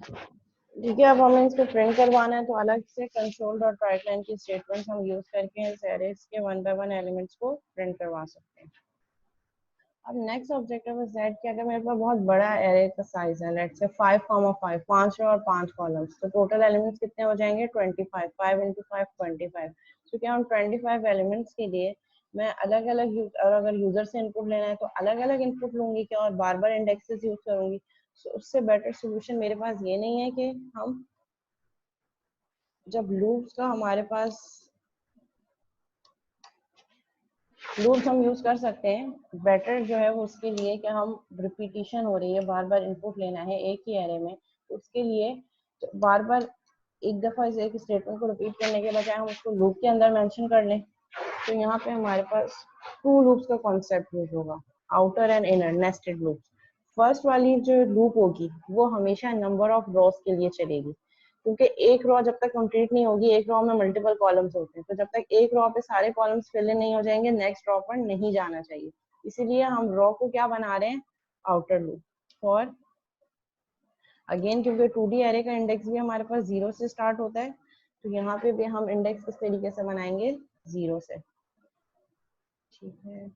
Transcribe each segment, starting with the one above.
ठीक है, अब हमें इसको प्रिंट करवाना है तो अलग से कंसोल डॉट राइट लाइन की स्टेटमेंट हम यूज करके इस एरेज के 1 बाय 1 एलिमेंट्स को प्रिंट करवा सकते हैं। अब नेक्स्ट ऑब्जेक्टिव है जेड कि अगर मेरे पास बहुत बड़ा एरे का साइज है, लेट्स से 5,5 5 रो और 5 कॉलम्स, तो टोटल एलिमेंट्स कितने हो जाएंगे 25, 5 इंटू 5 25। तो क्या हम 25 एलिमेंट्स के लिए मैं अलग अलग और अगर यूजर से इनपुट लेना है तो अलग अलग इनपुट लूंगी क्या और बार बार इंडेक्सेस यूज करूंगी। तो उससे बेटर सोल्यूशन मेरे पास ये नहीं है कि हम जब लूप्स का हमारे पास लूप्स हम यूज कर सकते हैं, बेटर जो है वो उसके लिए कि हम रिपीटिशन हो रही है, बार बार इनपुट लेना है एक ही एरे में, तो उसके लिए बार बार एक दफा इस एक स्टेटमेंट को रिपीट करने के बजाय हम उसको लूप के अंदर मेंशन कर लें। तो यहाँ पे हमारे पास टू लूप्स का कॉन्सेप्ट यूज होगा, outer and inner nested loops. First वाली जो लूप होगी वो हमेशा नंबर ऑफ रॉस के लिए चलेगी, क्योंकि एक रॉ जब तक कंप्लीट नहीं होगी, एक रॉ में मल्टीपल कॉलम्स होते हैं, तो जब तक एक रॉ पे सारे कॉलम्स फिल नहीं हो जाएंगे नेक्स्ट रॉ पर नहीं जाना चाहिए। इसीलिए हम रॉ को क्या बना रहे हैं, आउटर लूप। फॉर अगेन क्योंकि 2D एरे का इंडेक्स भी हमारे पास 0 से स्टार्ट होता है, तो यहाँ पे भी हम इंडेक्स इस तरीके से बनाएंगे 0 से। ठीक है,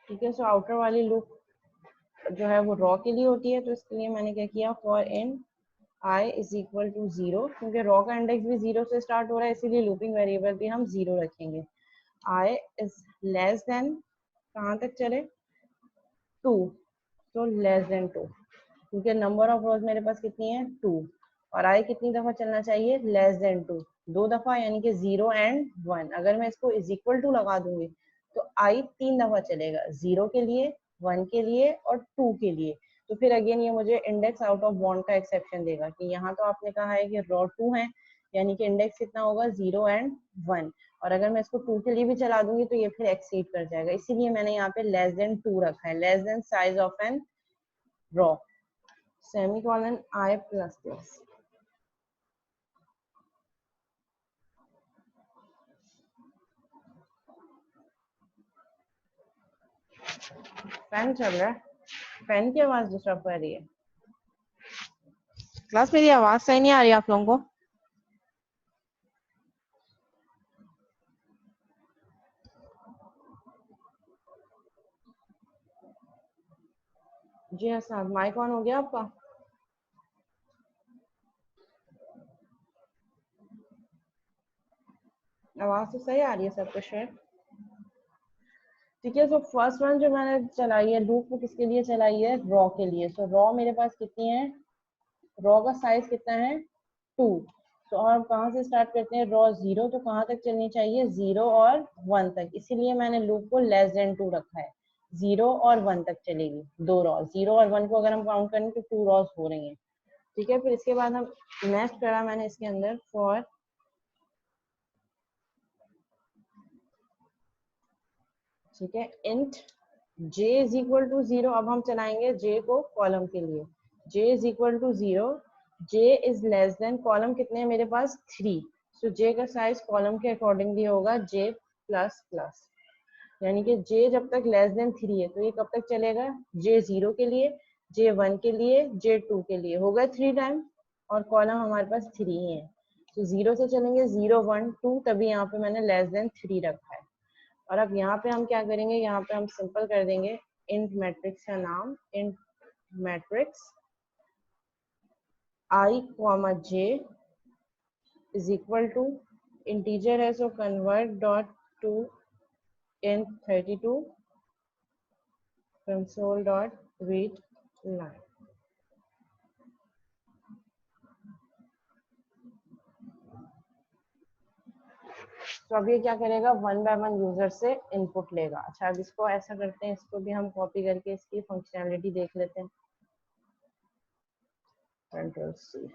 ठीक है। सो आउटर वाली लूप जो है वो रॉ के लिए होती है, तो इसके लिए मैंने क्या किया, for in i is equal to 0, क्योंकि रॉ का इंडेक्स भी 0 से स्टार्ट हो रहा है इसीलिए लूपिंग वेरिएबल भी हम 0 रखेंगे। आई इज लेस देन कहाँ तक चले, 2, तो लेस देन 2, क्योंकि नंबर ऑफ रोज मेरे पास कितनी है 2, और आई कितनी दफा चलना चाहिए, लेस देन 2, 2 दफा, यानी कि 0 एंड 1। अगर मैं इसको इज इक्वल टू लगा दूंगी तो आई 3 दफा चलेगा, 0 के लिए, 1 के लिए और 2 के लिए। तो फिर अगेन ये मुझे इंडेक्स आउट ऑफ बाउंड का एक्सेप्शन देगा कि यहाँ तो आपने कहा है कि रॉ 2 है, यानी कि इंडेक्स कितना होगा 0 एंड 1, और अगर मैं इसको 2 के लिए भी चला दूंगी तो ये फिर एक्सीड कर जाएगा, इसीलिए मैंने यहाँ पे लेस देन 2 रखा है, less than size of n row, semicolon i plus plus. Fan चल रहा है, फैन की आवाज डिस्टर्ब कर रही है। क्लास मेरी आवाज सही नहीं आ रही आप लोगों को? जी हाँ साहब, माइक ऑन हो गया आपका? आवाज तो सही आ रही है सब कुछ है। ठीक है, सो फर्स्ट वन जो मैंने चलाई है लूप वो किसके लिए चलाई है, रॉ के लिए। सो रॉ मेरे पास कितनी है, रॉ का साइज कितना है 2। तो और कहाँ से स्टार्ट करते हैं, रॉ 0, तो कहाँ तक चलनी चाहिए 0 और 1 तक, इसीलिए मैंने लूप को लेस देन 2 रखा है, 0 और 1 तक चलेगी दो रॉ, 0 और 1 को अगर हम काउंट करें तो 2 रॉज हो रही हैं। ठीक है, फिर इसके बाद हम नेक्स्ट करा मैंने इसके अंदर फॉर, ठीक है, int j is equal to 0। अब हम चलाएंगे j को कॉलम के लिए, j is equal to 0, j is less than, column कितने हैं मेरे पास 3, सो j का साइज कॉलम के अकॉर्डिंगली होगा j प्लस प्लस, यानी कि j जब तक लेस देन 3 है तो ये कब तक चलेगा, j 0 के लिए, j 1 के लिए, j 2 के लिए, हो गए 3 टाइम, और कॉलम हमारे पास 3 ही है, तो 0 से चलेंगे 0 1 2, तभी यहाँ पे मैंने लेस देन 3 रखा है। और अब यहाँ पे हम क्या करेंगे, यहाँ पे हम सिंपल कर देंगे इंट मैट्रिक्स का नाम, int matrix i comma j is equal to, integer है so convert dot to int 32 console dot read line. तो अब ये क्या करेगा, 1 बाय 1 यूजर से इनपुट लेगा। अच्छा, अब इसको ऐसा करते हैं, इसको भी हम कॉपी करके इसकी फंक्शनैलिटी देख लेते हैं, कंट्रोल सी।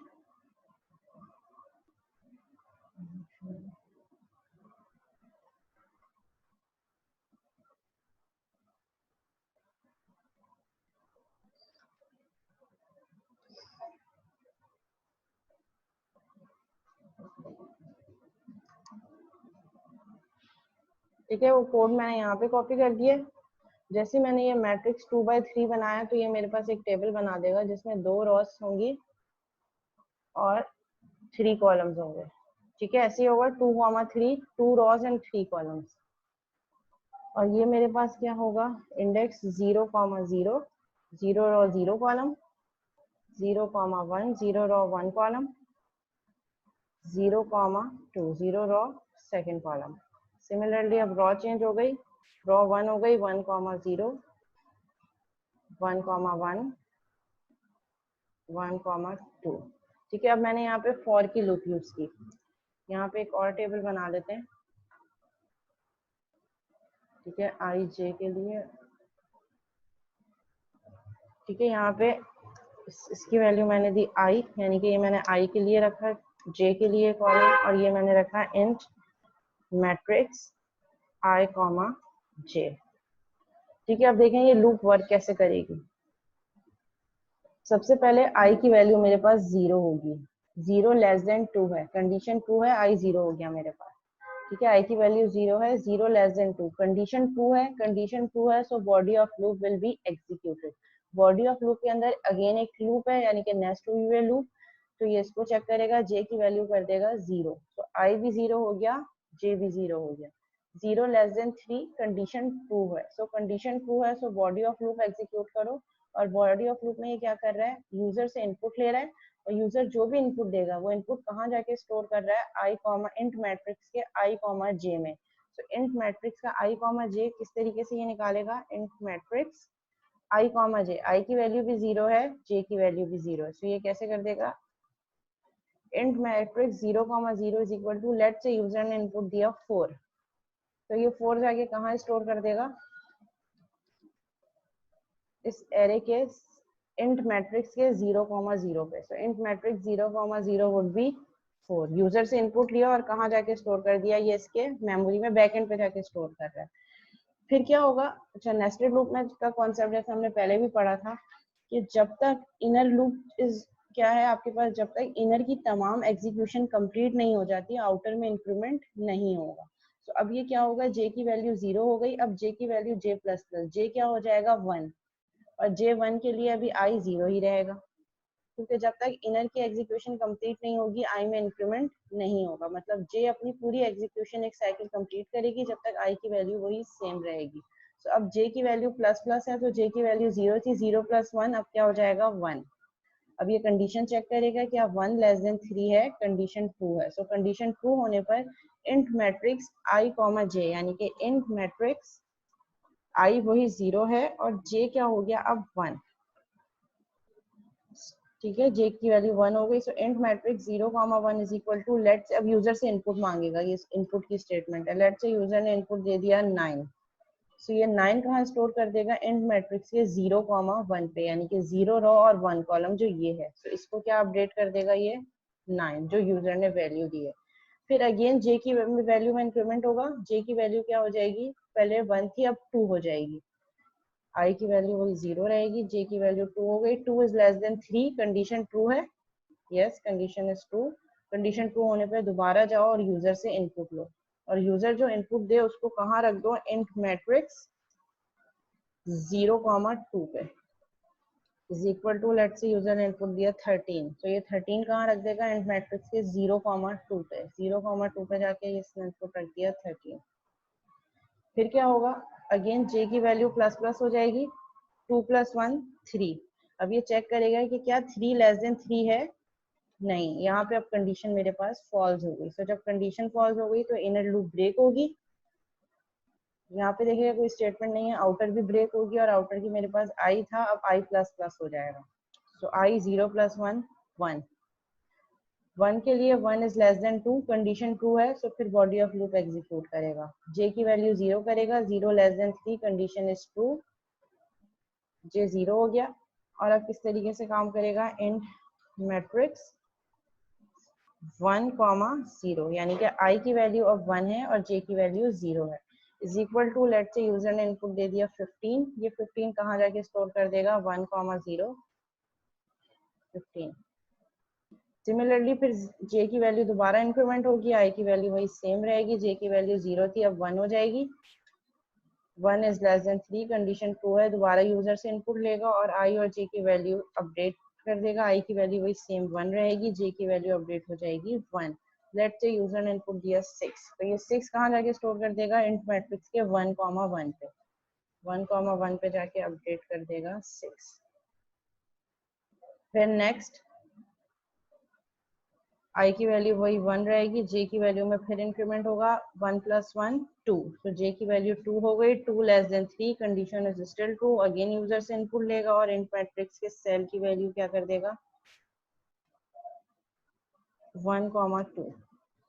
ठीक है, वो कोड मैंने यहाँ पे कॉपी कर दिया, जैसे मैंने ये मैट्रिक्स 2/3 बनाया तो ये मेरे पास एक टेबल बना देगा जिसमें 2 रॉस होंगी और 3 कॉलम्स होंगे। ठीक है, ऐसे होगा 2,3, 2 रॉस एंड 3 कॉलम्स। और ये मेरे पास क्या होगा, index 0,0, 0 raw 0 column, 0,1, 0 raw 1 column, 0,2, 0 raw second column. Similarly अब रॉ चेंज हो गई, रॉ 1 हो गई 1,0, 1,1, 1,2। ठीक है, अब मैंने यहाँ पे फॉर की लूप यूज की। यहाँ पे एक और टेबल बना लेते हैं। ठीक है, आई जे के लिए। ठीक है, यहाँ पे इसकी वैल्यू मैंने दी आई, यानी कि ये मैंने आई के लिए रखा, जे के लिए कॉलम, और ये मैंने रखा इंट मैट्रिक्स आई कॉमा जे। ठीक है, अब देखें ये लूप वर्क कैसे करेगी। सबसे पहले आई की वैल्यू मेरे पास 0 होगी, 0 लेस देन 2 है, कंडीशन 2 है, आई 0 हो गया मेरे पास। ठीक है, आई की वैल्यू 0 है, 0 लेस देन 2, कंडीशन 2 है, कंडीशन 2 है, so body of loop will be executed. Body of loop के अंदर अगेन एक लूप है, यानी कि नेक्स्ट हुई हुई लूप, तो ये इसको चेक करेगा, जे की वैल्यू कर देगा 0, तो आई भी 0 हो गया, जे भी 0 हो गया। 0 लेस देन 3, कंडीशन 2 है, सो कंडीशन 2 है, so body of loop execute करो। और बॉडी ऑफ लूप में ये क्या कर रहा है, यूजर से इनपुट ले रहा है, और यूजर जो भी इनपुट देगा वो इनपुट कहाँ जाके स्टोर कर रहा है, आई कॉमा इंट मैट्रिक्स के आई कॉमा जे में। तो इंट मैट्रिक्स का आई कॉमा जे किस तरीके से ये निकालेगा, इंट मैट्रिक्स आई कॉमा जे, आई की वैल्यू भी 0 है, जे की वैल्यू भी 0 है, तो ये कैसे कर देगा, int matrix 0,0 is equal to, let say user ने इनपुट दिया 4, तो ये 4 जाके कहाँ स्टोर कर देगा, इस एरे के इंट मैट्रिक्स के 0,0 पे। So int matrix 0,0 would be 4। User से इनपुट लिया और कहाँ जाके स्टोर कर दिया, ये इसके मेमोरी में बैक एंड पे जाके स्टोर कर रहा है। फिर क्या होगा, अच्छा नेस्टेड लूप में का कॉन्सेप्ट जैसे हमने पहले भी पढ़ा था कि जब तक इनर लूप इज क्या है आपके पास, जब तक इनर की तमाम एग्जीक्यूशन कंप्लीट नहीं हो जाती आउटर में इंक्रीमेंट नहीं होगा। तो अब ये क्या होगा, जे की वैल्यू 0 हो गई, अब जे की वैल्यू जे प्लस प्लस, जे क्या हो जाएगा 1, और J1 के लिए अभी I 0 ही रहेगा, क्योंकि जब तक इनर की एग्जीक्यूशन कंप्लीट नहीं होगी I में इंक्रीमेंट नहीं होगा। मतलब J अपनी पूरी एग्जीक्यूशन एक साइकिल कंप्लीट करेगी जब तक I की वैल्यू वही सेम रहेगी। तो अब J की वैल्यू प्लस प्लस है, तो J की वैल्यू 0 थी, 0 प्लस 1 अब क्या हो जाएगा 1। अब ये कंडीशन चेक करेगा कि अब 1 लेस देन 3 है, कंडीशन 2 है, सो कंडीशन 2 होने पर int matrix I comma J, यानी कि इंट मैट्रिक्स आई वही 0 है और जे क्या हो गया अब 1। ठीक है, जे की वैल्यू 1 हो गई, so int matrix 0,1 is equal to, let अब यूजर से इनपुट मांगेगा, ये इनपुट की स्टेटमेंट है, लेट से यूजर ने इनपुट दे दिया 9, सो ये 9 कहाँ स्टोर कर देगा, इंट मैट्रिक्स के 0,1 पे, यानी कि 0 रो और 1 कॉलम जो ये है, तो इसको क्या अपडेट कर देगा, ये 9 जो यूजर ने वैल्यू दी है। फिर अगेन जे की वैल्यू में इंक्रीमेंट होगा, जे की वैल्यू क्या हो जाएगी, पहले 1 थी अब 2 हो जाएगी, आई की वैल्यू वही 0 रहेगी, जे की वैल्यू 2 हो गई, 2 is less than 3, condition true है, yes condition is true. Condition true होने पे दोबारा जाओ और यूजर से इनपुट लो, और यूजर जो इनपुट दे उसको कहाँ रख दो, इंट मैट्रिक्स 0,2 पे is equal to, let say user ने इनपुट दिया 13, तो ये 13 कहाँ रख देगा, इंट मैट्रिक्स के 0,2 पे, 0,2 पे जाके इसने इनपुट रख दिया 13। फिर क्या होगा, अगेन जे की वैल्यू प्लस प्लस हो जाएगी, 2 प्लस 1 3। अब ये चेक करेगा कि क्या 3 लेस देन 3 है, नहीं, यहाँ पे अब कंडीशन मेरे पास फॉल्स हो गई। सो जब कंडीशन फॉल्स हो गई तो इनर लूप ब्रेक होगी, यहाँ पे देखिएगा कोई स्टेटमेंट नहीं है, आउटर भी ब्रेक होगी, और आउटर की मेरे पास आई था, अब आई प्लस प्लस हो जाएगा। सो आई 0 प्लस 1 1, 1 के लिए 1 is less then 2, condition true है, सो फिर बॉडी ऑफ लूप एग्जीक्यूट करेगा, जे की वैल्यू 0 करेगा, 0 less than 3, condition is true, j 0 हो गया। और अब किस तरीके से काम करेगा, इंट मैट्रिक्स 1,0, यानी कि आई की वैल्यू अब 1 है और जे की वैल्यू 0 है, is equal to, let say user ने इनपुट दे दिया 15, ये 15 कहाँ जाके स्टोर कर देगा, 1,0 15। सिमिलरली फिर जे की वैल्यू दोबारा इंक्रीमेंट होगी, आई की वैल्यू वही सेम रहेगी, जे की वैल्यू 0 थी अब 1 हो जाएगी, 1 इज लेस देन 3, कंडीशन 2 है, दोबारा यूजर से इनपुट लेगा और आई और जे की वैल्यू अपडेट कर देगा। आई की वैल्यू वही सेम 1 रहेगी, जे की वैल्यू अपडेट हो जाएगी 1। लेट्स से यूजर ने इनपुट दिया 6, तो ये 6 कहाँ जाके स्टोर कर देगा, इंट मैट्रिक्स के 1,1 पे, 1,1 पे जाके अपडेट कर देगा 6। फिर नेक्स्ट आई की वैल्यू वही 1 रहेगी, जे की वैल्यू में फिर इंक्रीमेंट होगा, 1 + 1 2, तो जे की वैल्यू 2 हो गई, 2 less than 3, condition is still true. Again user से इनपुट लेगा और इंट मैट्रिक्स के सेल की वैल्यू क्या कर देगा, 1,2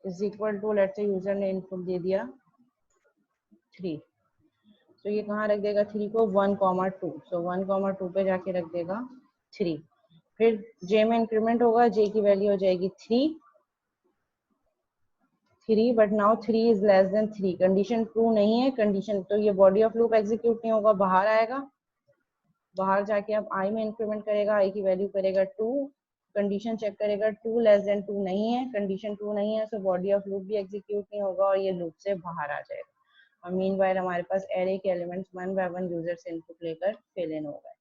is equal to, let's say user ने इनपुट दे दिया 3, तो ये कहाँ रख देगा 3 को, 1,2, सो 1,2 पे जाके रख देगा 3। फिर जे में इंक्रीमेंट होगा, जे की वैल्यू हो जाएगी 3, but now 3 is less than 3, condition true नहीं है, कंडीशन तो ये बॉडी ऑफ लूप एग्जीक्यूट नहीं होगा, बाहर आएगा, बाहर जाके अब आई में इंक्रीमेंट करेगा, आई की वैल्यू करेगा 2, कंडीशन चेक करेगा 2 लेस देन 2 नहीं है, कंडीशन 2 नहीं है, सो बॉडी ऑफ लूप भी एग्जीक्यूट नहीं होगा और ये लूप से बाहर आ जाएगा। और मीनवाइल हमारे पास एरे के एलिमेंट्स 1 बाय 1 यूजर से इनपुट लेकर फिल इन हो गए।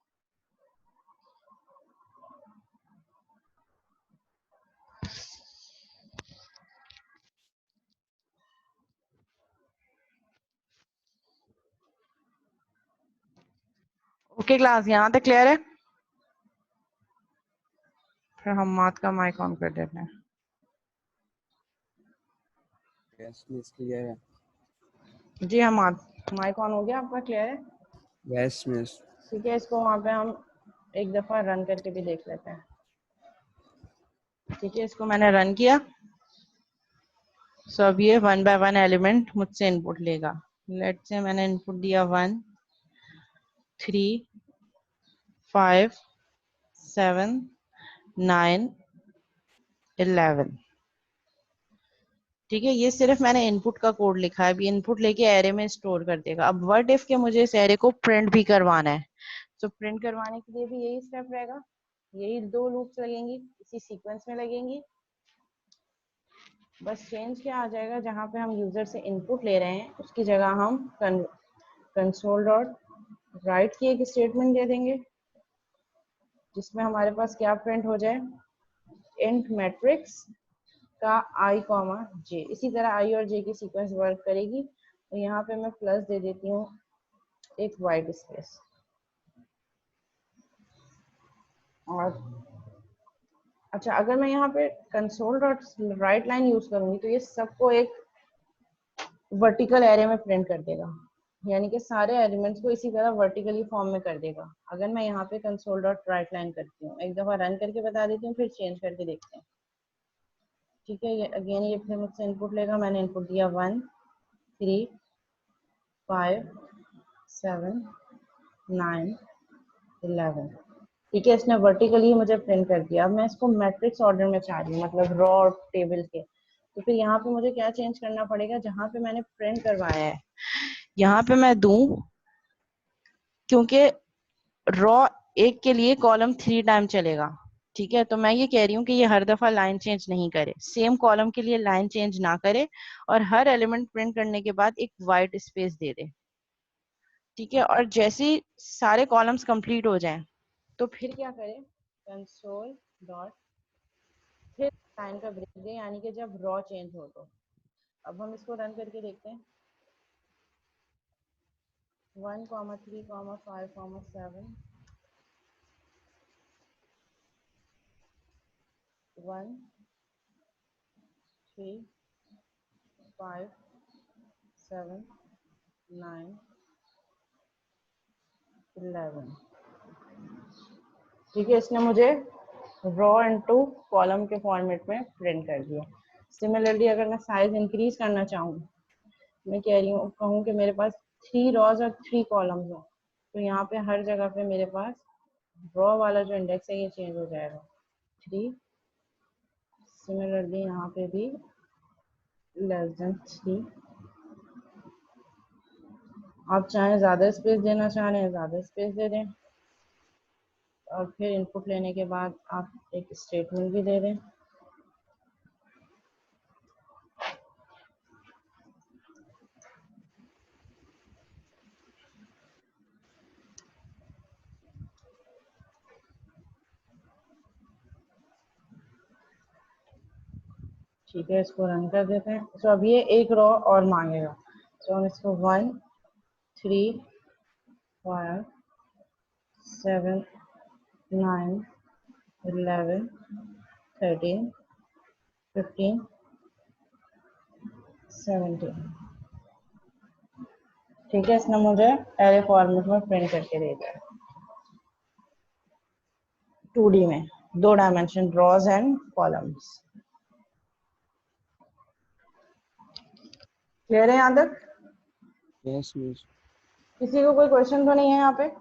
ओके क्लास, यहाँ तक क्लियर है? फिर हम मात का माइक ऑन कर देते हैं। यस मिस, क्लियर है। जी हम माइक ऑन हो गया आपका, क्लियर है? Yes miss. ठीक है, इसको वहाँ पे हम एक दफा रन करके भी देख लेते हैं। ठीक है, इसको मैंने रन किया, सो अब ये 1 बाय 1 एलिमेंट मुझसे इनपुट लेगा। लेट से मैंने इनपुट दिया 1 3 5 7 9 11। ठीक है, ये सिर्फ मैंने इनपुट का कोड लिखा है, अभी इनपुट लेके एरे में स्टोर कर देगा। अब व्हाट इफ के मुझे इस एरे को प्रिंट भी करवाना है, तो प्रिंट करवाने के लिए भी यही स्टेप रहेगा, यही 2 लूप्स लगेंगी, इसी सीक्वेंस में लगेंगी। बस चेंज क्या आ जाएगा, जहाँ पे हम यूजर से इनपुट ले रहे हैं उसकी जगह हम कंसोल डॉट राइट की एक स्टेटमेंट दे देंगे, जिसमें हमारे पास क्या प्रिंट हो जाए, इंट मैट्रिक्स का आई कॉमा जे। इसी तरह आई और जे की सीक्वेंस वर्क करेगी। तो यहाँ पे मैं प्लस दे देती हूँ एक वाइट स्पेस, और अच्छा अगर मैं यहाँ पे console dot right line use करूंगी तो ये सबको एक वर्टिकल एरे में प्रिंट कर देगा, यानी कि सारे एलिमेंट्स को इसी तरह वर्टिकली फॉर्म में कर देगा। अगर मैं यहाँ पे कंसोल डॉट राइट लाइन करती हूँ, एक दफा रन करके बता देती हूँ, फिर चेंज करके देखते हैं। ठीक है, ये अगेन ये फिर मुझसे इनपुट लेगा, मैंने इनपुट दिया 1 3 5 7 9 11। ठीक है, इसने वर्टिकली मुझे प्रिंट कर दिया। अब मैं इसको मैट्रिक्स ऑर्डर में चाह रही हूँ, मतलब रॉ टेबल के, तो फिर यहाँ पे मुझे क्या चेंज करना पड़ेगा, जहाँ पे मैंने प्रिंट करवाया है यहाँ पे मैं दूं, क्योंकि रॉ एक के लिए कॉलम 3 टाइम चलेगा। ठीक है, तो मैं ये कह रही हूँ कि ये हर दफा लाइन चेंज नहीं करे, सेम कॉलम के लिए लाइन चेंज ना करे, और हर एलिमेंट प्रिंट करने के बाद एक वाइट स्पेस दे दे। ठीक है, और जैसे ही सारे कॉलम्स कंप्लीट हो जाएं तो फिर क्या करें, कंसोल डॉट फिर लाइन का ब्रेक दे, यानी कि जब रॉ चेंज हो तो। अब हम इसको रन करके देखते हैं, 1 3 5 7 1 3 5 7 9 11। ठीक है, इसने मुझे रॉ इनटू कॉलम के फॉर्मेट में प्रिंट कर दिया। सिमिलरली अगर मैं साइज इंक्रीज करना चाहूँ, मैं कह रही हूँ कहूँ कि मेरे पास 3 रॉज और 3 कॉलम्स हो, तो यहाँ पे हर जगह पे मेरे पास रॉ वाला जो इंडेक्स है ये चेंज हो जाएगा 3। सिमिलरली यहाँ पे भी लेस देन 3। आप चाहें ज़्यादा स्पेस देना चाह रहे हैं ज़्यादा स्पेस दे दें, और फिर इनपुट लेने के बाद आप एक स्टेटमेंट भी दे दें। ठीक है, इसको रन कर देते हैं। तो अब ये एक रो और मांगेगा, तो हम इसको 1 3 5 7 9 11 13 15 17, ठीक है, इसने मुझे एरे फॉर्मेट में प्रिंट करके दे दिया 2D में, 2 dimension rows and columns. Clear है यहाँ तक? Yes miss. किसी को कोई क्वेश्चन तो नहीं है यहाँ पे?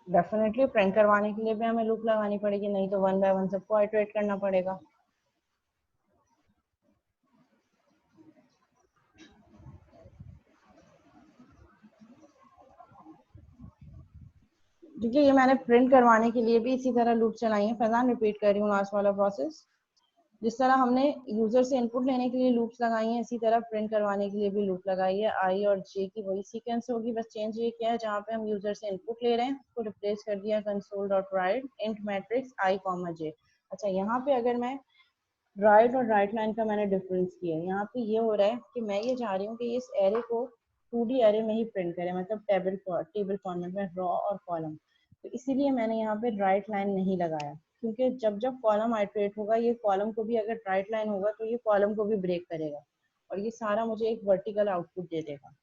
डेफिनेटली प्रिंट करवाने के लिए भी हमें लूप लगानी पड़ेगी, नहीं तो 1 बाय 1 सबको आइटरेट करना पड़ेगा। ठीक है, ये मैंने प्रिंट करवाने के लिए भी इसी तरह लूप चलाई है। फैजान रिपीट कर रही हूँ लास्ट वाला प्रोसेस। जिस तरह हमने यूजर से इनपुट लेने के लिए लूप्स लगाई हैं, इसी तरह प्रिंट करवाने के लिए भी लूप लगाई है। आई और जे की वही सीक्वेंस होगी, बस चेंज ये किया है जहाँ पे हम यूजर से इनपुट ले रहे हैं उसको रिप्लेस कर दिया console dot write int matrix i comma j. अच्छा, यहाँ पे अगर मैं राइट और राइट लाइन का मैंने डिफरेंस किया है, यहाँ पे ये हो रहा है कि मैं ये चाह रही हूँ कि इस एरे को 2D एरे में ही प्रिंट करें, मतलब टेबल फॉर्मेट में रॉ और कॉलम। तो इसीलिए मैंने यहाँ पे राइट लाइन नहीं लगाया, क्योंकि जब जब कॉलम आइटरेट होगा, ये कॉलम को भी अगर राइट लाइन होगा तो ये कॉलम को भी ब्रेक करेगा और ये सारा मुझे एक वर्टिकल आउटपुट दे देगा।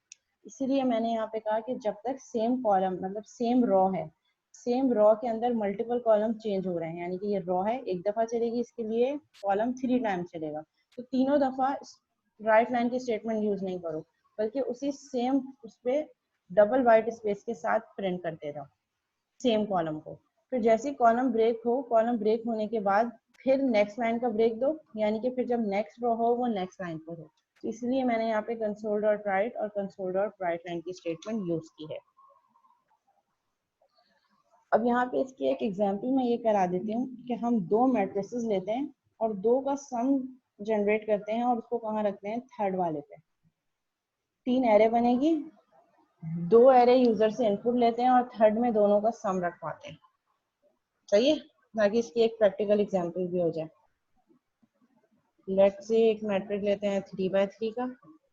इसीलिए मैंने यहाँ पे कहा कि जब तक सेम कॉलम मतलब सेम रॉ है, सेम रॉ के अंदर मल्टीपल कॉलम चेंज हो रहे हैं, यानी कि ये रॉ है, एक दफा चलेगी, इसके लिए कॉलम 3 टाइम चलेगा, तो तीनों दफा राइट लाइन की स्टेटमेंट यूज नहीं करो, बल्कि उसी सेम उस पे डबल वाइट स्पेस के साथ प्रिंट करते रहो सेम कॉलम को। फिर जैसे कॉलम ब्रेक हो, कॉलम ब्रेक होने के बाद फिर नेक्स्ट लाइन का ब्रेक दो, यानी कि फिर जब नेक्स्ट रो हो वो नेक्स्ट लाइन पर हो। तो इसलिए मैंने यहाँ पे कंसोल डॉट राइट और कंसोल डॉट राइट लाइन की स्टेटमेंट यूज की है। अब यहाँ पे इसकी एक एग्जांपल मैं ये करा देती हूँ कि हम 2 मैट्रिसेस लेते हैं और 2 का सम जनरेट करते हैं और उसको कहाँ रखते हैं, थर्ड वाले पे। 3 एरे बनेगी, 2 एरे यूजर से इनपुट लेते हैं और थर्ड में दोनों का सम रखवाते हैं। सही है, ताकि इसकी एक प्रैक्टिकल एग्जांपल भी हो जाए। लेट्स से एक मैट्रिक लेते हैं 3 बाय 3 का,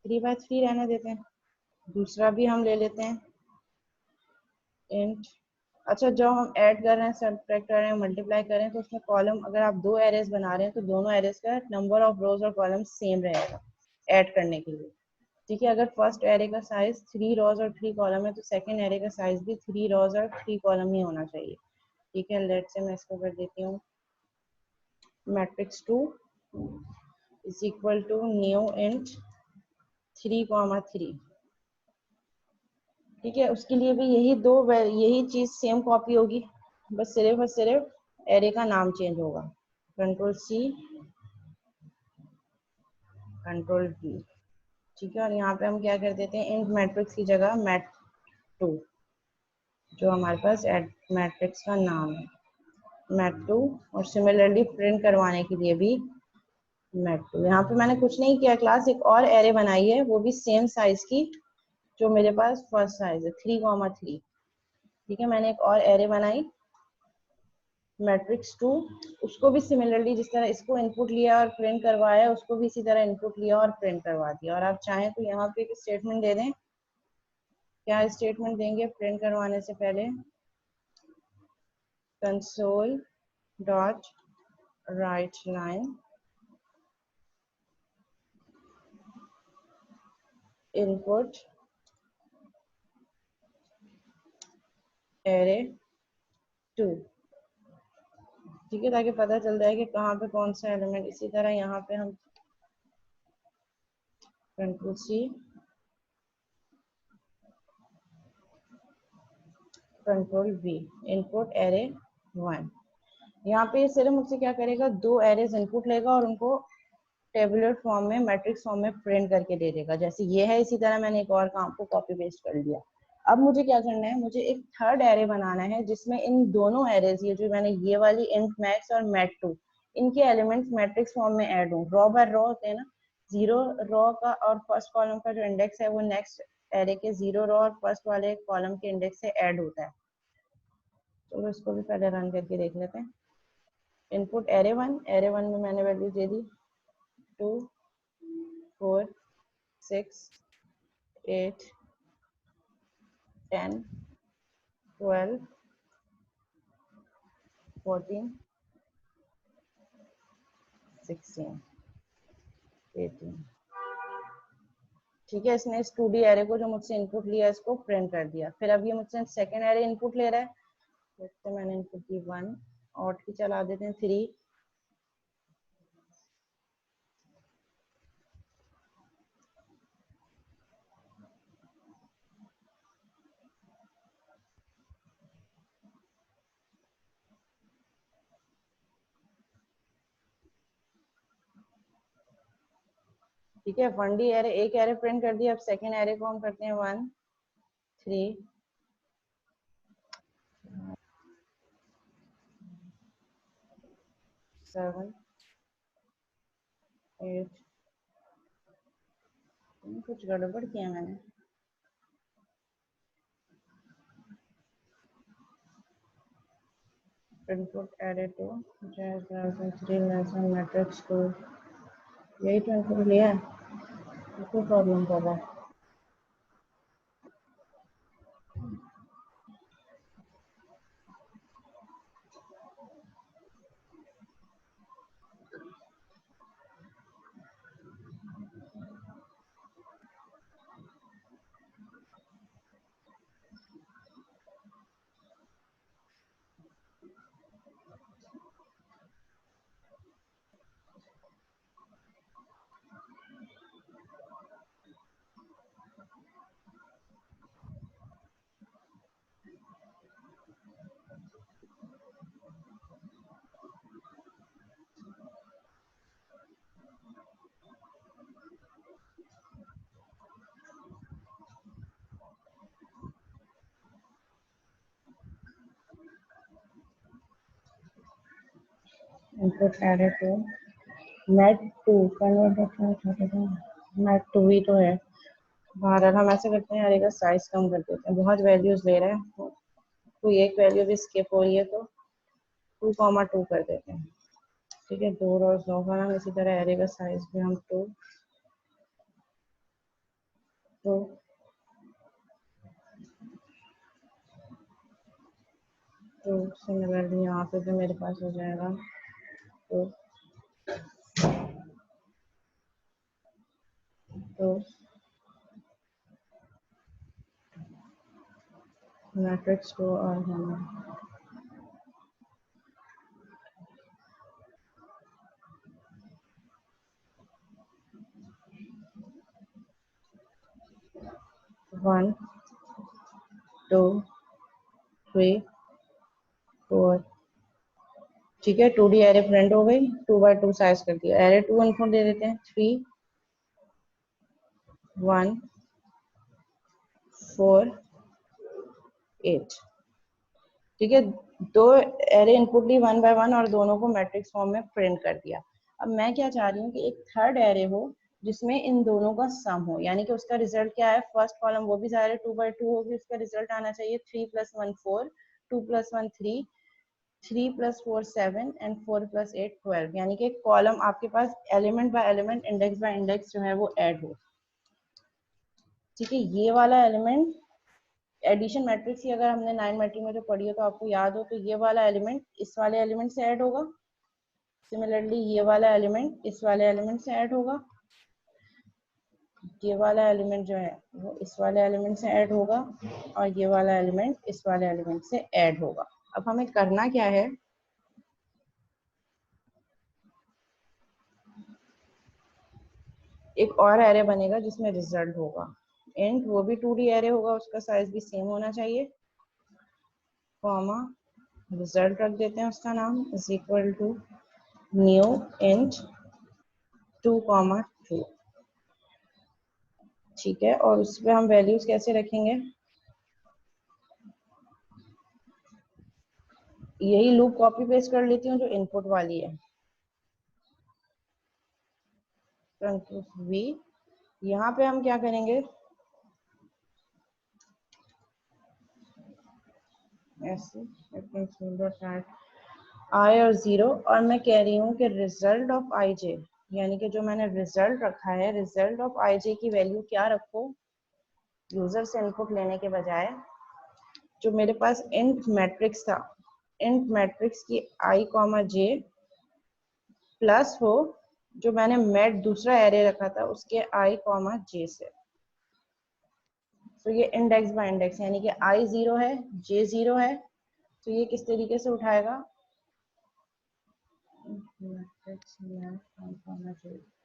3 बाय 3 रहने देते हैं। दूसरा भी हम ले लेते हैं इंट। अच्छा, जो हम ऐड कर रहे हैं, सब्ट्रैक्ट कर रहे हैं, मल्टीप्लाई कर रहे हैं, तो उसमें कॉलम अगर आप 2 एरेज बना रहे हैं तो दोनों एरेज का नंबर ऑफ रोज और कॉलम सेम रहेगा ऐड करने के लिए। ठीक है, अगर फर्स्ट एरे का साइज 3 रोज और 3 कॉलम है तो सेकंड एरे का साइज भी 3 रोज और 3 कॉलम ही होना चाहिए। ठीक है, लेट से मैं इसको कर देती हूँ matrix 2 is equal to new int 3,3। ठीक है, उसके लिए भी यही चीज सेम कॉपी होगी, बस सिर्फ और सिर्फ एरे का नाम चेंज होगा। Control C control V. ठीक है, और यहाँ पे हम क्या कर देते हैं, इंट मैट्रिक्स की जगह मैट 2, जो हमारे पास मैट्रिक्स का नाम है मैट 2। और सिमिलरली प्रिंट करवाने के लिए भी मैट 2। यहाँ पे मैंने कुछ नहीं किया क्लास, एक और एरे बनाई है, वो भी सेम साइज की, जो मेरे पास फर्स्ट साइज है 3,3। ठीक है, मैंने एक और एरे बनाई मैट्रिक्स 2, उसको भी सिमिलरली जिस तरह इसको इनपुट लिया और प्रिंट करवाया, उसको भी इसी तरह इनपुट लिया और प्रिंट करवा दिया। और आप चाहें तो यहाँ पे एक स्टेटमेंट दे दें। क्या स्टेटमेंट देंगे प्रिंट करवाने से पहले, console dot right line input array 2। ठीक है, ताकि पता चल जाए कि कहाँ पे कौन सा एलिमेंट। इसी तरह यहाँ पे हम control C control V input array 1। यहाँ पे सिर्फ मुझसे क्या करेगा, 2 एरेज इनपुट लेगा और उनको टेबुलर फॉर्म में मैट्रिक्स फॉर्म में प्रिंट करके दे देगा, जैसे ये है। इसी तरह मैंने एक और काम को कॉपी पेस्ट कर लिया। अब मुझे क्या करना है, मुझे एक थर्ड एरे बनाना है जिसमें इन दोनों एरेज, ये जो मैंने ये वाली इंट मैक्स और मैट 2, इनके एलिमेंट्स मैट्रिक्स फॉर्म में ऐड हो, रॉ बाय रॉ होते हैं ना, 0 रॉ का और फर्स्ट कॉलम का जो इंडेक्स है वो नेक्स्ट एरे के 0 रो और फर्स्ट वाले कॉलम के इंडेक्स से ऐड होता है। चलो इसको भी पहले रन करके देख लेते हैं। इनपुट एरे वन में मैंने वैल्यू दे दी 2 4 6 8 10 12 14 16 18। ठीक है, इसने इस 2D एरे को जो मुझसे इनपुट लिया इसको प्रिंट कर दिया। फिर अब ये मुझसे सेकेंड एरे इनपुट ले रहा है, तो मैंने इनपुट की 1 और की चला देते हैं 3। ठीक है, 1D एरे एक एरे प्रिंट कर दिया। अब सेकेंड एरे को हम करते हैं 1 3 7 8। कुछ गड़बड़ किया मैंने। इनपुट एरे 2 3 लेसन मैट्रिक्स 2, यही तो इनपुट लिया है, कोई प्रॉब्लम कर रहा है। Input array 2 mat 2 convert mat 2 ही तो है। बहरहाल हम ऐसे करते हैं, एरे का साइज कम कर देते हैं, बहुत वैल्यूज ले रहे हैं, कोई एक वैल्यू भी स्किप हो रही है तो 2,2 कर देते हैं। ठीक है, 2 रोज होगा ना। इसी तरह एरे का साइज भी हम 2 तो सिमिलरली यहाँ पे भी मेरे पास हो जाएगा तो मैट्रिक्स 2 और हमें 1 2 3 4। ठीक है, 2D एरे प्रिंट हो गई, 2x2 साइज कर दिया। एरे 2 इनपुट दे देते हैं 3 1 4 8। ठीक है, दो एरे इनपुट ली 1 बाय 1 और दोनों को मैट्रिक्स फॉर्म में प्रिंट कर दिया। अब मैं क्या चाह रही हूँ कि एक थर्ड एरे हो जिसमें इन दोनों का सम हो, यानी कि उसका रिजल्ट क्या है, फर्स्ट कॉलम वो भी ज़ाहिर है 2x2 होगी, उसका रिजल्ट आना चाहिए 3 + 1 4 2 + 1 3 3 + 4 7 एंड 4 + 8 12, यानी कि कॉलम आपके पास element by element index by index जो है वो ऐड हो। ठीक है, ये वाला एलिमेंट एडिशन मैट्रिक्स ही अगर हमने 9 मैट्रिक में जो पढ़ी हो तो आपको याद हो, तो ये वाला एलिमेंट इस वाले एलिमेंट से ऐड होगा। सिमिलरली ये वाला एलिमेंट इस वाले एलिमेंट से ऐड होगा। ये वाला एलिमेंट जो है वो इस वाले एलिमेंट से ऐड होगा और ये वाला एलिमेंट इस वाले एलिमेंट से ऐड होगा। अब हमें करना क्या है, एक और एरे बनेगा जिसमें रिजल्ट होगा इंट, वो भी 2D एरे होगा, उसका साइज भी सेम होना चाहिए, कॉमा रिजल्ट रख देते हैं, उसका नाम is equal to new int 2,2। ठीक है, और उस पर हम वैल्यूज कैसे रखेंगे, यही लूप कॉपी पेस्ट कर लेती हूँ जो इनपुट वाली है, वी। यहाँ पे हम क्या करेंगे, ऐसे आई और 0, और मैं कह रही हूँ कि रिजल्ट ऑफ आई जे, यानी कि जो मैंने रिजल्ट रखा है, रिजल्ट ऑफ आई जे की वैल्यू क्या रखो, यूजर से इनपुट लेने के बजाय जो मेरे पास इंट मैट्रिक्स था, इंट मैट्रिक्स की आई कॉमा जे प्लस हो जो मैंने मैट दूसरा एरे रखा था उसके आई कॉमा जे से। तो ये इंडेक्स बाय इंडेक्स, यानी कि आई 0 है, जे 0 है, तो ये किस तरीके से उठाएगा,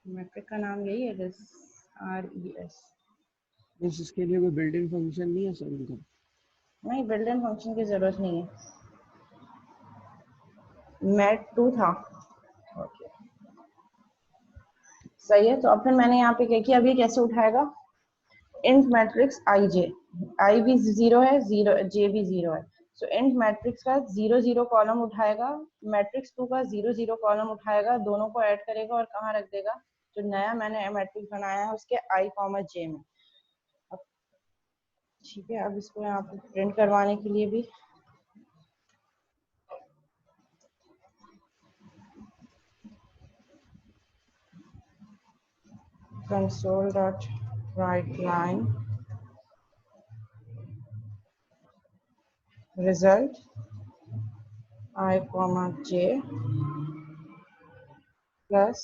मैट्रिक का नाम यही है, RES। बस इसके लिए कोई बिल्ट इन फंक्शन नहीं है सर इनका? नहीं, बिल्ट इन फंक्शन की जरूरत नहीं है, मैट 2 था। ओके सही है। तो अब फिर मैंने यहाँ पे क्या किया, अभी कैसे उठाएगा, इंट मैट्रिक्स आई जे, आई भी 0 है, 0 जे भी 0 है, सो इंट मैट्रिक्स का 0 0 कॉलम उठाएगा, मैट्रिक्स 2 का 0 0 कॉलम उठाएगा, दोनों को ऐड करेगा और कहाँ रख देगा, जो नया मैंने मैट्रिक्स बनाया है उसके आई कॉमा जे में। अब ठीक है, अब इसको यहाँ पे प्रिंट करवाने के लिए भी console.writeLine result I comma j plus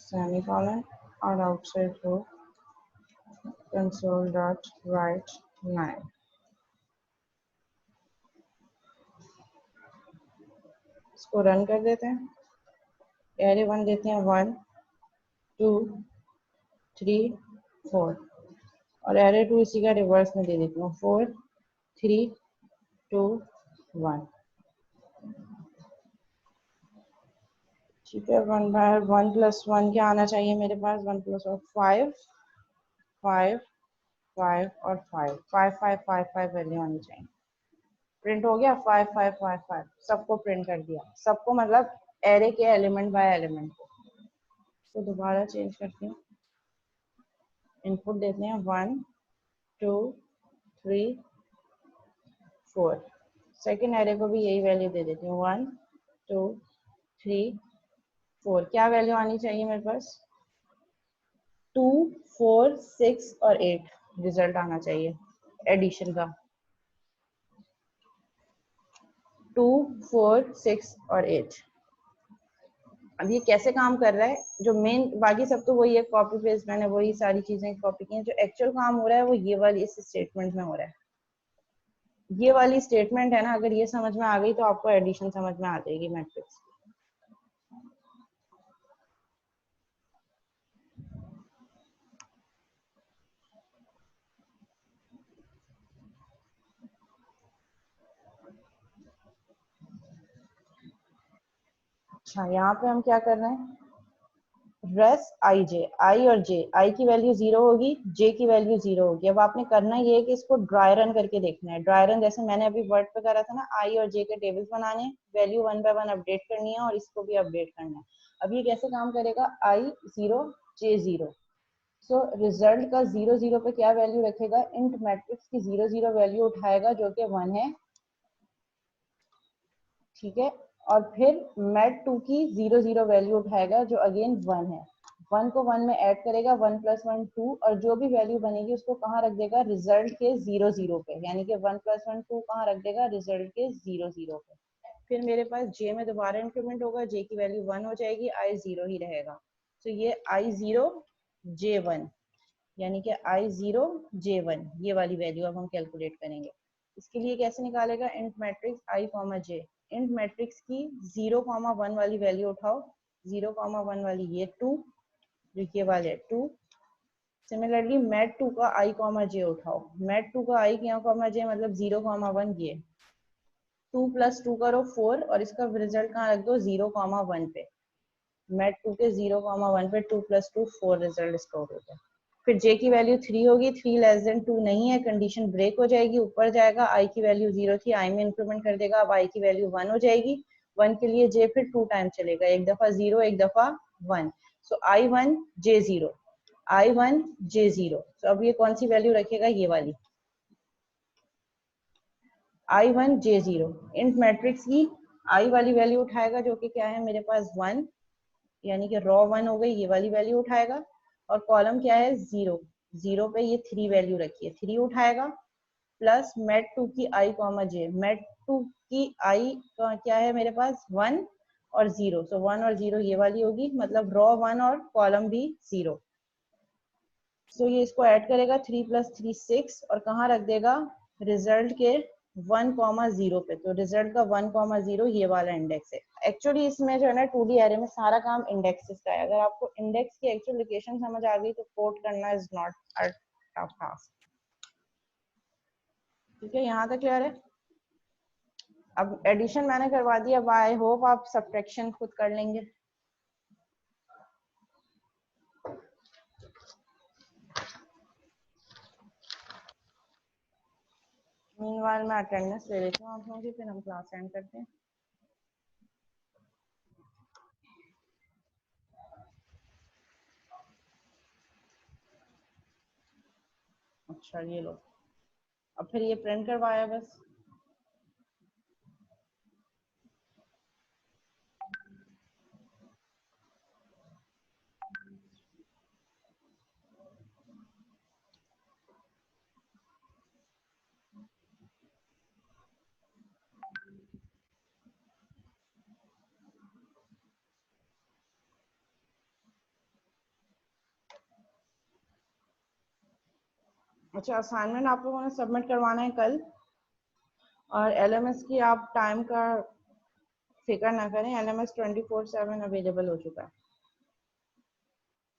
semicolon और outside रो console.writeLine। इसको रन कर देते हैं, एरे 1 देते हैं 1 2 3 4, और एरे 2 इसी का रिवर्स में दे देती हूँ 4 3 2 1। ठीक है, 1 प्लस 1 क्या आना चाहिए मेरे पास, 1 प्लस 5 5 5 और 5 5 5 5 5 वैल्यू आनी चाहिए। प्रिंट हो गया 5 5 5 5, सबको प्रिंट कर दिया, सबको मतलब एरे के एलिमेंट बाय एलिमेंट को। तो दोबारा चेंज करते हैं, इनपुट देते हैं 1 2 3 4, सेकेंड एरे को भी यही वैल्यू दे देती हूँ 1 2 3 4। क्या वैल्यू आनी चाहिए मेरे पास, 2 4 6 और 8 रिजल्ट आना चाहिए एडिशन का, 2 4 6 और 8। अब ये कैसे काम कर रहा है, जो मेन, बाकी सब तो वही है, कॉपी पेस्ट मैंने वही सारी चीजें कॉपी की हैं, जो एक्चुअल काम हो रहा है वो ये वाली इस स्टेटमेंट में हो रहा है। ये वाली स्टेटमेंट है ना, अगर ये समझ में आ गई तो आपको एडिशन समझ में आ जाएगी मैट्रिक्स। अच्छा, यहाँ पे हम क्या कर रहे हैं, रेस आई जे, आई और जे, आई की वैल्यू 0 होगी, जे की वैल्यू 0 होगी। अब आपने करना ये है कि इसको ड्राई रन करके देखना है, ड्राई रन जैसे मैंने अभी वर्ड पे करा था ना, आई और जे के टेबल्स बनाने, वैल्यू 1 बाय 1 अपडेट करनी है और इसको भी अपडेट करना है। अब ये कैसे काम करेगा, आई 0 जे 0, सो रिजल्ट का 0 0 पे क्या वैल्यू रखेगा, इंट मैट्रिक्स की 0 0 वैल्यू उठाएगा जो कि 1 है, ठीक है, और फिर मैट 2 की 0 0 वैल्यू उठाएगा जो अगेन 1 है, 1 को 1 में ऐड करेगा, 1 प्लस 1 2, और जो भी वैल्यू बनेगी उसको कहाँ रख देगा, रिजल्ट के 0 0 पे, यानी कि 1 प्लस 1 2 कहाँ रख देगा, रिजल्ट के 0 0 पे। फिर मेरे पास जे में दोबारा इंक्रीमेंट होगा, जे की वैल्यू 1 हो जाएगी, आई 0 ही रहेगा, तो ये आई 0 जे 1, यानी कि आई 0 जे 1, ये वाली वैल्यू अब हम कैलकुलेट करेंगे। इसके लिए कैसे निकालेगा, int matrix i comma J, int matrix की 0 कॉमा 1 वाली वैल्यू उठाओ, 0 कॉमा 1 वाली ये 2, जो ये वाले 2, सिमिलरली मैट 2 का आई कॉमा जे उठाओ, मैट 2 का आई कॉमा जे मतलब 0 कॉमा 1 ये 2 प्लस 2 करो 4, और इसका रिजल्ट कहाँ रख दो, 0 कॉमा 1 पे, मैट 2 के 0 कॉमा 1 पे 2 प्लस 2 4 रिजल्ट स्कोर हो गया। फिर j की वैल्यू 3 होगी, 3 लेस देन 2 नहीं है, कंडीशन ब्रेक हो जाएगी, ऊपर जाएगा, i की वैल्यू 0 थी, i में इंक्रीमेंट कर देगा, अब i की वैल्यू 1 हो जाएगी, 1 के लिए j फिर 2 टाइम चलेगा, एक दफा 0 एक दफा 1, सो i1 j0, i1 j0, तो अब ये कौन सी वैल्यू रखेगा, ये वाली, I1 J0 इंट मैट्रिक्स की I वाली वैल्यू उठाएगा जो कि क्या है मेरे पास 1, यानी कि रॉ 1 हो गई, ये वाली वैल्यू उठाएगा। और कॉलम क्या है 0, 0 पे ये 3 वैल्यू रखी है, 3 उठाएगा। प्लस मेट 2 की I कॉमा जे, मेट 2 की I क्या है मेरे पास 1 और 0, सो 1 और 0 ये वाली होगी, मतलब रॉ 1 और कॉलम भी 0। सो ये इसको ऐड करेगा 3 + 3 6 और कहाँ रख देगा रिजल्ट के 1,0 पे। तो रिजल्ट का 1,0 ये वाला इंडेक्स है। एक्चुअली इसमें जो है ना 2D एरे में सारा काम इंडेक्सेस का है। अगर आपको इंडेक्स की एक्चुअल लोकेशन समझ आ गई तो कोड करना is not a tough task. ठीक है, यहाँ तक क्लियर है। अब एडिशन मैंने करवा दिया, अब आई होप आप सब्ट्रैक्शन खुद कर लेंगे। मीनवाइल मैं अटेंडेंस ले लेती हूँ आप लोगों की, फिर हम क्लास एंड करते हैं। अच्छा ये लो, अब फिर ये प्रिंट करवाया बस। अच्छा, असाइनमेंट आप लोगों ने सबमिट करवाना है कल, और एलएमएस की आप टाइम का फिक्र ना करें, एलएमएस 24/7 अवेलेबल हो चुका है।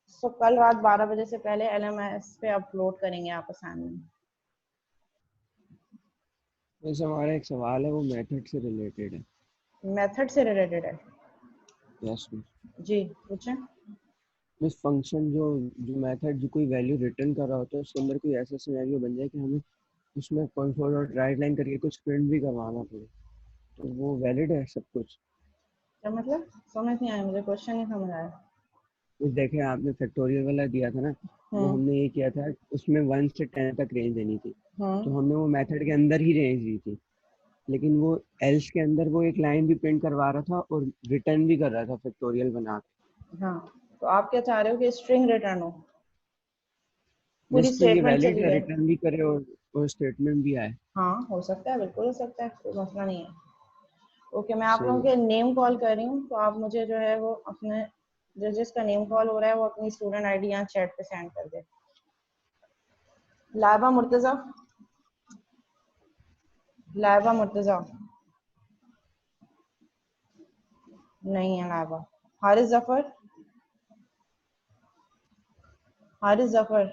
सो कल रात 12 बजे से पहले एलएमएस पे अपलोड करेंगे आप असाइनमेंट। वैसे हमारा एक सवाल है, वो मेथड से रिलेटेड है। मेथड से रिलेटेड है? Yes miss. जी पूछें। मिस फंक्शन जो जो मेथड जो कोई वैल्यू रिटर्न कर रहा होता है उसके अंदर कोई ऐसा सिनेरियो बन जाए कि हमें उसमें कंसोल और राइट लाइन करके कुछ प्रिंट भी करवाना पड़े, तो वो वैलिड है सब कुछ? क्या मतलब, समझ नहीं आया मुझे, क्वेश्चन नहीं समझ आया। कुछ देखें, आपने फैक्टोरियल वाला दिया था ना, वो हम्म हमने ये किया था, उसमें 1 से 10 तक रेंज देनी थी, तो हम्म हमने वो मेथड के अंदर ही रेंज दी थी, लेकिन वो एल्स के अंदर वो एक लाइन भी प्रिंट करवा रहा था और रिटर्न भी कर रहा था फैक्टोरियल बना के। हाँ, तो आप क्या चाह रहे हो कि स्ट्रिंग रिटर्न हो, पूरी बस तो ये स्टेटमेंट वैलिड चली है, जाए? रिटर्न भी करे और स्टेटमेंट भी आए। हाँ हो सकता है, बिल्कुल हो सकता है, कोई मसला नहीं है। ओके, मैं आप सही लोगों है। के नेम कॉल कर रही हूँ, तो आप मुझे जो है वो अपने जिसका नेम कॉल हो रहा है वो अपनी स्टूडेंट आईडी यहाँ चैट पे सेंड कर दे। लाइबा मुर्तजा, लाइबा मुर्तजा नहीं है लाइबा। हारिस जफर, हारिस जफर